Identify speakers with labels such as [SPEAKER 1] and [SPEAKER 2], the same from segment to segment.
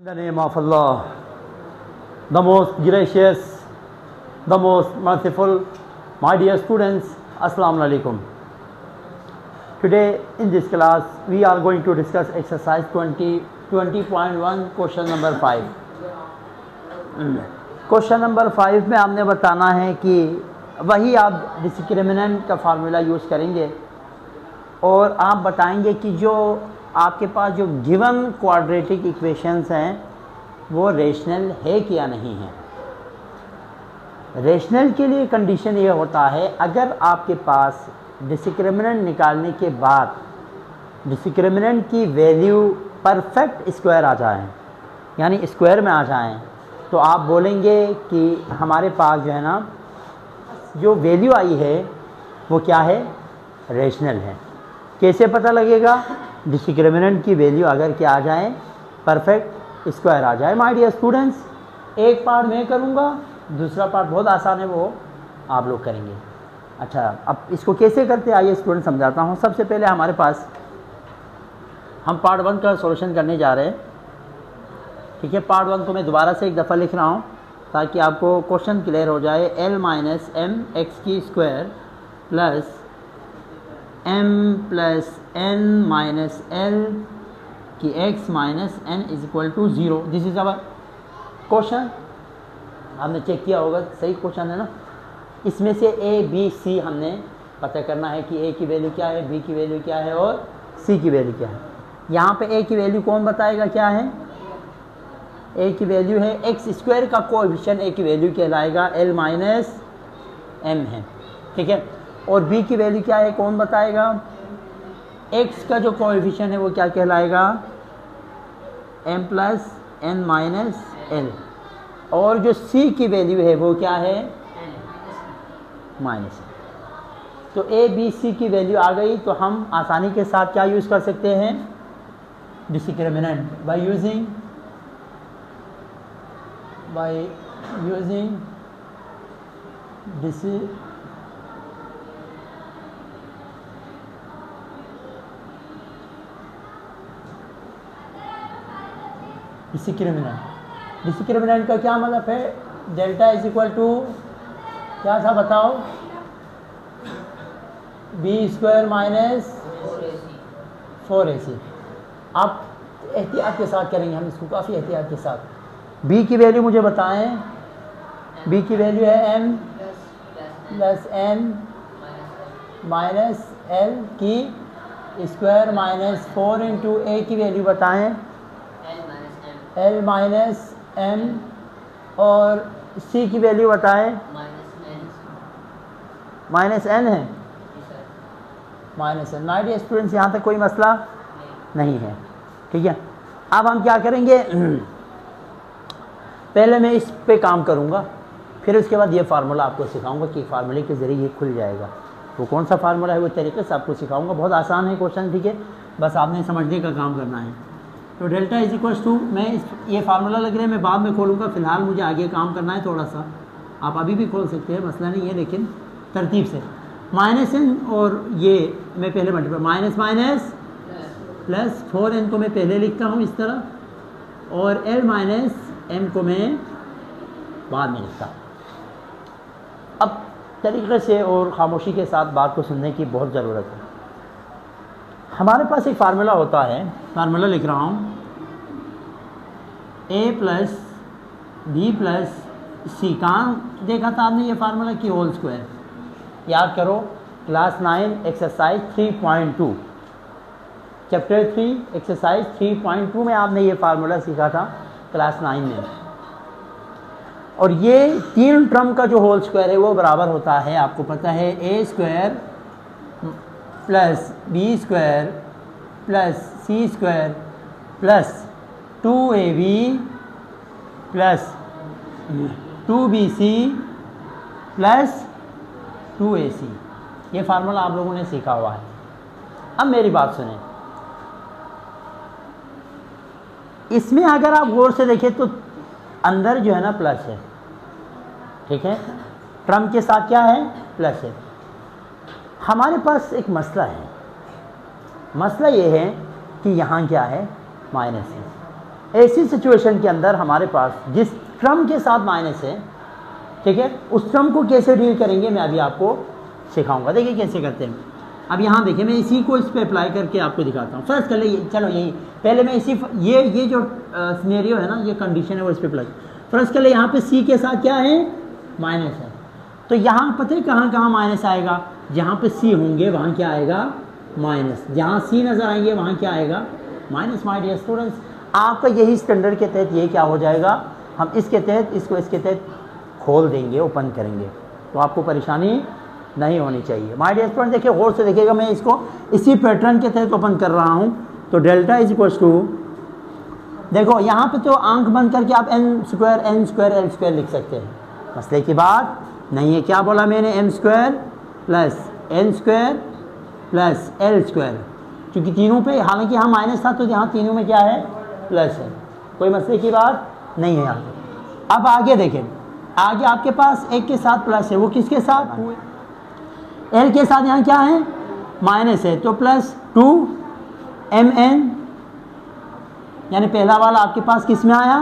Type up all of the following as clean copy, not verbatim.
[SPEAKER 1] the name of Allah, the most gracious, the most merciful. My dear students, Assalamu alaikum. Today in this class we are going to discuss exercise 20.1 question number 5. Question number 5 में आपने बताना है कि वही आप discriminant का formula use करेंगे और आप बताएंगे कि जो आपके पास जो गिवन क्वाड्रेटिक इक्वेशंस हैं वो रेशनल है कि या नहीं है। रेशनल के लिए कंडीशन ये होता है अगर आपके पास डिस्क्रिमिनेंट निकालने के बाद डिस्क्रिमिनेंट की वैल्यू परफेक्ट स्क्वायर आ जाए, यानी स्क्वायर में आ जाएं, तो आप बोलेंगे कि हमारे पास जो है ना जो वैल्यू आई है वो क्या है, रेशनल है। कैसे पता लगेगा? डिस्क्रिमिनेंट की वैल्यू अगर क्या आ जाए, परफेक्ट स्क्वायर आ जाए। माय डियर स्टूडेंट्स, एक पार्ट मैं करूँगा, दूसरा पार्ट बहुत आसान है, वो आप लोग करेंगे। अच्छा, अब इसको कैसे करते हैं आइए स्टूडेंट समझाता हूँ। सबसे पहले हमारे पास हम पार्ट 1 का सॉल्यूशन करने जा रहे हैं, ठीक है। पार्ट 1 को मैं दोबारा से एक दफ़ा लिख रहा हूँ ताकि आपको क्वेश्चन क्लियर हो जाए। l माइनस एम एक्स की square plus m plus n minus l की x minus n is equal to 0। This is our question. आपने चेक किया होगा, सही क्वेश्चन है ना। इसमें से a b c हमने पता करना है कि a की वैल्यू क्या है, b की वैल्यू क्या है और c की वैल्यू क्या है। यहाँ पे a की वैल्यू कौन बताएगा क्या है? a की वैल्यू है एक्स स्क्वायर का कोएफिशिएंट, a की वैल्यू कहलाएगा l माइनस m है, ठीक है। और b की वैल्यू क्या है कौन बताएगा? x का जो कोएफिशिएंट है वो क्या कहलाएगा? m plus n minus l। और जो c की वैल्यू है वो क्या है? माइनस। तो a b c की वैल्यू आ गई, तो हम आसानी के साथ क्या यूज़ कर सकते हैं? डिस्क्रिमिनेंट बाय यूजिंग डिस्क्रिमिनेंट का क्या मतलब है? डेल्टा इज इक्वल टू क्या था बताओ? B square minus 4ac। आप एहतियात के साथ करेंगे हम इसको, काफ़ी एहतियात के साथ। b की वैल्यू मुझे बताएं। b की वैल्यू है m plus n minus l की स्क्वायर माइनस 4 इंटू a की वैल्यू बताएं, l माइनस m। और c की वैल्यू बताएं, माइनस n है, minus n। My dear students, यहाँ तक कोई मसला नहीं है, ठीक है। अब हम क्या करेंगे, पहले मैं इस पे काम करूँगा, फिर उसके बाद ये फार्मूला आपको सिखाऊंगा कि फार्मूले के ज़रिए ये खुल जाएगा। वो कौन सा फार्मूला है वो तरीके से आपको सिखाऊंगा। बहुत आसान है क्वेश्चन, ठीक है, बस आपने समझने का काम करना है। तो डेल्टा इज इक्वल्स टू, मैं ये फार्मूला लग रहा है मैं बाद में खोलूँगा, फ़िलहाल मुझे आगे काम करना है थोड़ा सा। आप अभी भी खोल सकते हैं, मसला नहीं है, लेकिन तरतीब से। माइनस n और ये मैं पहले multiply, minus minus plus 4n को मैं पहले लिखता हूँ इस तरह, और l माइनस m को मैं बाद में लिखता हूँ। अब तरीके से और ख़ामोशी के साथ बात को सुनने की बहुत ज़रूरत है। हमारे पास एक फार्मूला होता है, फार्मूला लिख रहा हूँ, a plus b plus c। कहाँ देखा था आपने ये फार्मूला की? Whole square. याद करो, क्लास 9 एक्सरसाइज 3.2, चैप्टर 3 एक्सरसाइज 3.2 में आपने ये फार्मूला सीखा था क्लास 9 में। और ये तीन टर्म का जो होल स्क्वायर है वो बराबर होता है, आपको पता है, a square plus b square plus c square plus 2ab plus 2bc plus 2ac। ये फार्मूला आप लोगों ने सीखा हुआ है। अब मेरी बात सुनें, इसमें अगर आप गौर से देखें तो अंदर जो है ना प्लस है, ठीक है, टर्म के साथ क्या है? प्लस है। हमारे पास एक मसला है, मसला ये है कि यहाँ क्या है? माइनस है। ऐसी सिचुएशन के अंदर हमारे पास जिस टर्म के साथ माइनस है, ठीक है, उस टर्म को कैसे डील करेंगे मैं अभी आपको सिखाऊंगा। देखिए कैसे करते हैं। अब यहाँ देखिए मैं इसी को इस पर अप्लाई करके आपको दिखाता हूँ। फर्स्ट कर ले, चलो यही पहले मैं इसी ये जो सिनेरियो है ना, ये कंडीशन है वो इस पर अप्लाई। फर्स्ट कर ले, यहाँ पे सी के साथ क्या है, माइनस है। तो यहाँ पता है कहाँ कहाँ माइनस आएगा, जहाँ पे सी होंगे वहाँ क्या आएगा, माइनस। जहाँ सी नज़र आएंगे वहाँ क्या आएगा, माइनस। माय डियर स्टूडेंट्स, आपका यही स्टैंडर्ड के तहत ये क्या हो जाएगा, हम इसके तहत इसको इसके तहत खोल देंगे, ओपन करेंगे, तो आपको परेशानी नहीं होनी चाहिए। माय डियर स्टूडेंट देखिए गौर से देखिएगा, मैं इसको इसी पैटर्न के तहत ओपन कर रहा हूँ। तो डेल्टा इज इक्वल्स टू, देखो यहाँ पे तो आंख बंद करके आप n स्क्वायर एल स्क्वायर लिख सकते हैं, मसले की बात नहीं है। क्या बोला मैंने, m square plus n square plus L square, क्योंकि तीनों पे हालांकि यहाँ माइनस था तो यहाँ तीनों में क्या है, प्लस है, कोई मसले की बात नहीं है यहाँ। अब आगे देखें, आगे आपके पास एक के साथ प्लस है, वो किसके साथ, एल के साथ यहाँ क्या है, माइनस है, तो प्लस 2mn, यानी पहला वाला आपके पास किस में आया,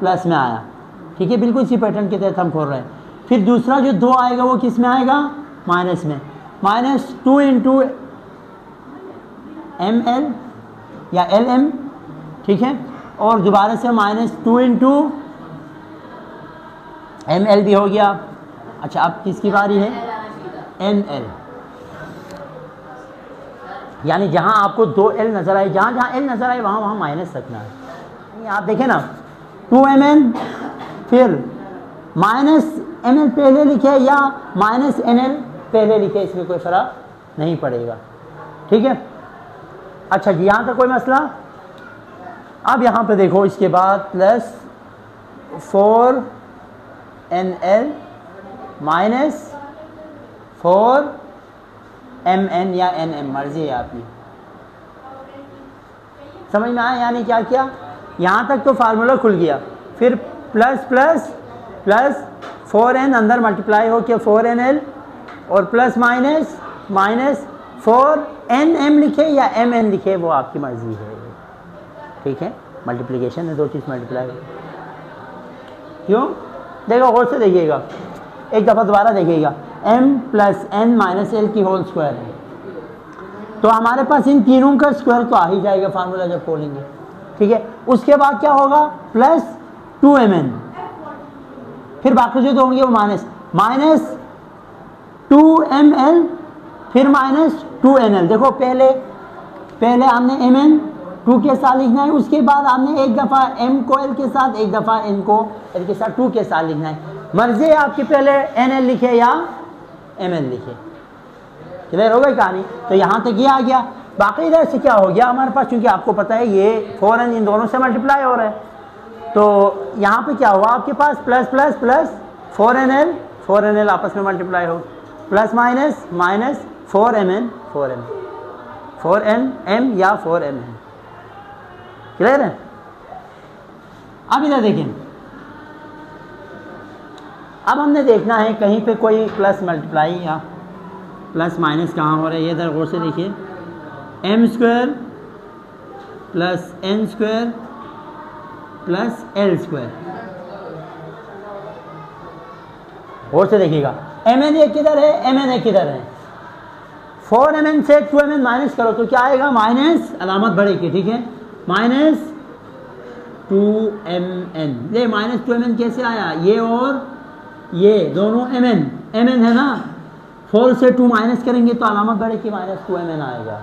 [SPEAKER 1] प्लस में आया, ठीक है, बिल्कुल इसी पैटर्न के तहत हम खोल रहे हैं। फिर दूसरा जो 2 आएगा वो किस में आएगा, माइनस में, माइनस 2 इंटू ml या lm, ठीक है, और दोबारा से माइनस 2 इंटू ml भी हो गया। अच्छा अब किसकी बारी है, nl, यानी जहां आपको 2l नजर आए, जहां जहां l नजर आए वहां वहां माइनस रखना है। आप देखें ना 2mn, फिर माइनस ml पहले लिखे या माइनस nl पहले लिखे, इसमें कोई फर्क नहीं पड़ेगा, ठीक है। अच्छा जी यहाँ तक कोई मसला। अब यहाँ पे देखो इसके बाद प्लस 4nl माइनस 4mn या nm, मर्जी है आपकी, समझ में आया। यानी क्या किया, यहाँ तक तो फार्मूला खुल गया, फिर प्लस प्लस प्लस 4n अंदर मल्टीप्लाई हो के 4nl और प्लस माइनस माइनस 4nm लिखे या mn लिखे वो आपकी मर्जी है, ठीक है। मल्टीप्लिकेशन है, दो चीज़ मल्टीप्लाई, क्यों, देखो गौर से देखिएगा, एक दफ़ा दोबारा देखिएगा, m plus n minus L की होल स्क्वायर है, तो हमारे पास इन तीनों का स्क्वायर तो आ ही जाएगा फार्मूला जब खोलेंगे, ठीक है। उसके बाद क्या होगा, प्लस 2mn, फिर बाकी जो होंगे वो माइनस 2ml, फिर माइनस 2nl। देखो पहले हमने mn 2 के साथ लिखना है, उसके बाद आपने एक दफ़ा m को l के साथ, एक दफ़ा n को l के साथ 2 के साथ लिखना है। मर्जी है आपकी पहले nl लिखे या ml लिखे, क्लियर हो गई कहानी। तो यहाँ तक ये आ गया। बाकी इधर से क्या हो गया हमारे पास, क्योंकि आपको पता है ये 4n इन दोनों से मल्टीप्लाई हो रहा है, तो यहाँ पे क्या हुआ आपके पास प्लस प्लस प्लस 4nl आपस में मल्टीप्लाई हो, plus minus minus 4mn 4nm या 4mn, क्लियर है। अब इधर देखें, अब हमने देखना है कहीं पे कोई प्लस मल्टीप्लाई या प्लस माइनस कहाँ हो रहा है, ये इधर गौर से देखिए, m square plus n square plus l square, गौर से देखिएगा, mn एक किधर है, mn एक किधर है, 4mn से 2mn माइनस करो तो क्या आएगा, माइनस अलामत बढ़ेगी, ठीक है, माइनस 2mn। ये माइनस 2mn कैसे आया, ये और ये दोनों mn है ना, 4 से 2 माइनस करेंगे तो अलामत बढ़ेगी, माइनस 2mn आएगा।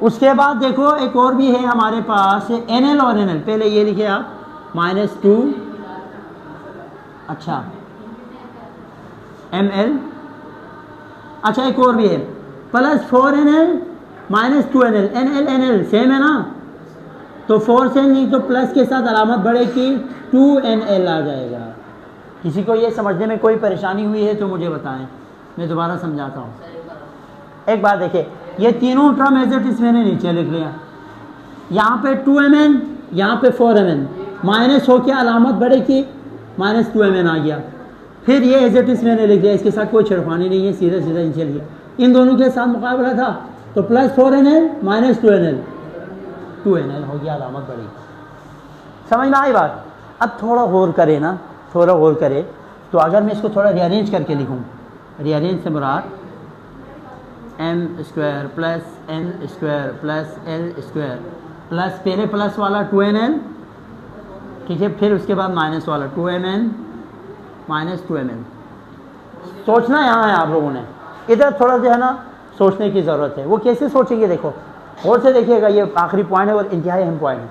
[SPEAKER 1] उसके बाद देखो एक और भी है हमारे पास, nl और nl, पहले ये लिखे आप माइनस 2, अच्छा ml, अच्छा एक और भी है plus 4nl minus 2nl, nl same है ना, तो 4 से नहीं तो प्लस के साथ अलामत बढ़ेगी 2nl आ जाएगा। किसी को ये समझने में कोई परेशानी हुई है तो मुझे बताएं, मैं दोबारा समझाता हूँ। एक बात देखिए, ये तीनों टर्म एज इट इज मैंने नीचे लिख लिया, यहाँ पे 2mn, यहाँ पे 4mn, माइनस हो के अलामत बढ़ेगी माइनस 2mn आ गया, फिर ये एज इट इज मैंने लिख दिया, इसके साथ कोई छिड़खानी नहीं है, सीधा सीधा नीचे लिखा। इन दोनों के साथ मुकाबला था तो plus 4nl minus 2nl, 2nl हो गया अलामत बड़ी। समझ में आई बात? अब थोड़ा गौर करे ना, थोड़ा गौर करे तो अगर मैं इसको थोड़ा रीअरेंज करके लिखूँ, रीअरेंज से मुराद M square plus N square plus L square plus पहले प्लस वाला 2nl, ठीक है, फिर उसके बाद माइनस वाला 2mn माइनस 2ml। सोचना यहाँ है आप लोगों ने, इधर थोड़ा जो है ना सोचने की ज़रूरत है। वो कैसे सोचेंगे देखो, और से देखिएगा, ये आखिरी पॉइंट है और इंतहाई अहम पॉइंट है।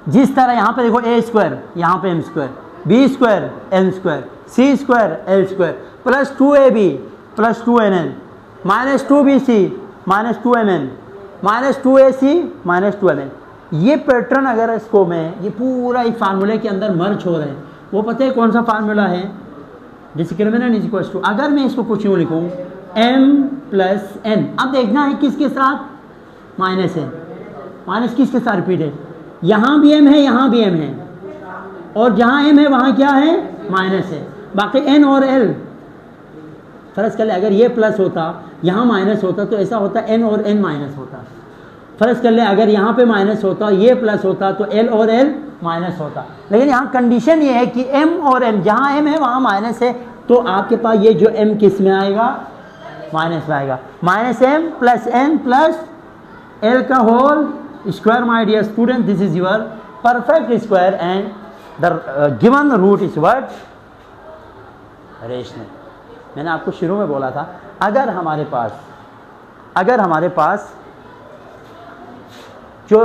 [SPEAKER 1] जिस तरह यहाँ पे देखो ए स्क्वायर, यहाँ पे M square, B square N square, C square L square plus 2ab plus 2nl minus 2bc minus 2mn minus 2ac minus 2ml। ये पैटर्न अगर इसको मैं ये पूरा एक फार्मूले के अंदर मर्ज हो रहे हैं, वो पता है कौन सा फार्मूला है? डिस्क्रिमिनेंट इज इक्वल टू, अगर मैं इसको कुछ यूँ लिखूँ m प्लस n, अब देखना है किसके साथ माइनस है, माइनस किसके साथ रिपीट है? यहाँ भी m है, यहाँ भी m है, और जहाँ m है वहाँ क्या है? माइनस है। बाकी n और l, फर्ज कर ले अगर ये प्लस होता यहाँ माइनस होता तो ऐसा होता n और n माइनस होता। फर्ज कर ले अगर यहाँ पे माइनस होता ये प्लस होता तो l और l माइनस होता। लेकिन यहाँ कंडीशन ये है कि m और m, जहाँ m है वहाँ माइनस है, तो आपके पास ये जो m किस में आएगा? माइनस में आएगा। Minus m plus n plus l का whole square. My dear student, this is your perfect square and the given root is what? Rational. मैंने आपको शुरू में बोला था, अगर हमारे पास जो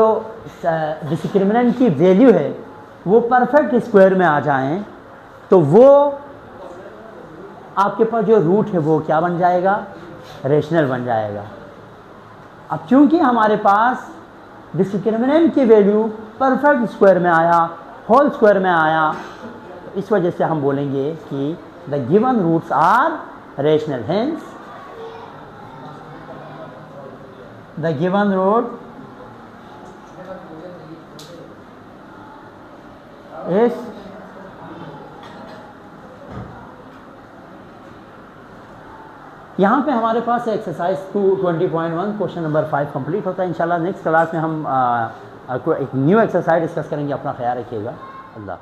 [SPEAKER 1] डिस्क्रिमिनेंट की वैल्यू है वो परफेक्ट स्क्वायर में आ जाएं, तो वो आपके पास जो रूट है वो क्या बन जाएगा? रेशनल बन जाएगा। अब चूंकि हमारे पास डिस्क्रिमिनेंट की वैल्यू परफेक्ट स्क्वायर में आया, होल स्क्वायर में आया, इस वजह से हम बोलेंगे कि the given roots are rational. Hence the given root is यहाँ पे हमारे पास एक्सरसाइज 220.1 क्वेश्चन नंबर 5 कंप्लीट होता है। इंशाल्लाह नेक्स्ट क्लास में हम एक न्यू एक्सरसाइज डिस्कस करेंगे। अपना ख्याल रखिएगा। अल्लाह।